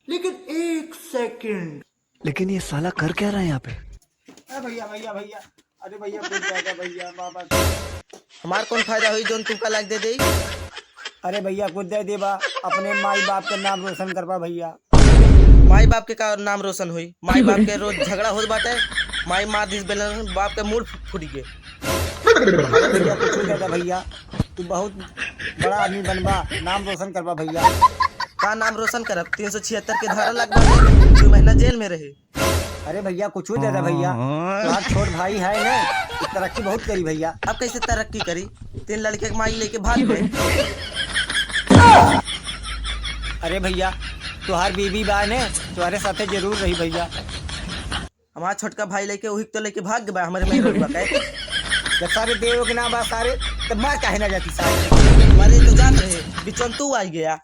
लेकिन एक सेकंड, लेकिन ये साला कर क्या रहा है यहाँ पे? अरे भैया भैया भैया, अरे भैया कूद जाएगा भैया बाबा। हमार कौन फायदा हुई जोन तुमका लाइक दे दे। अरे भैया कूद दे देबा, अपने माई बाप के नाम रोशन करवा भैया। माई बाप के का नाम रोशन हुई? माई बाप के रोज झगड़ा होत बाटे। माई मार दिस बेलन बाप के मूड फूट गए। भैया कुछ दे दे भैया, तू बहुत बड़ा आदमी बनबा, नाम रोशन करवा भैया। का नाम रोशन करब? 376 के धारा लग बाटे, 2 महीना जेल में रहे। अरे भैया कुछ दे दे भैया, तुम्हारा छोट भाई है ना, तरक्की बहुत करी भैया। अब कैसे तरक्की करी? 3 लड़के के माई लेके भाग गए। अरे भैया तुहार बीबी बा ने तुम्हारे साथे जरूर रही भैया। हमारा छोटका भाई लेके वही तो लेके भाग गए हमारे में रोड बकाए। जब सारे देव के नाम बा सारे, तब मार काहे ना जाती सारे। हमारे तो जान रहे बिचन तू आ गया।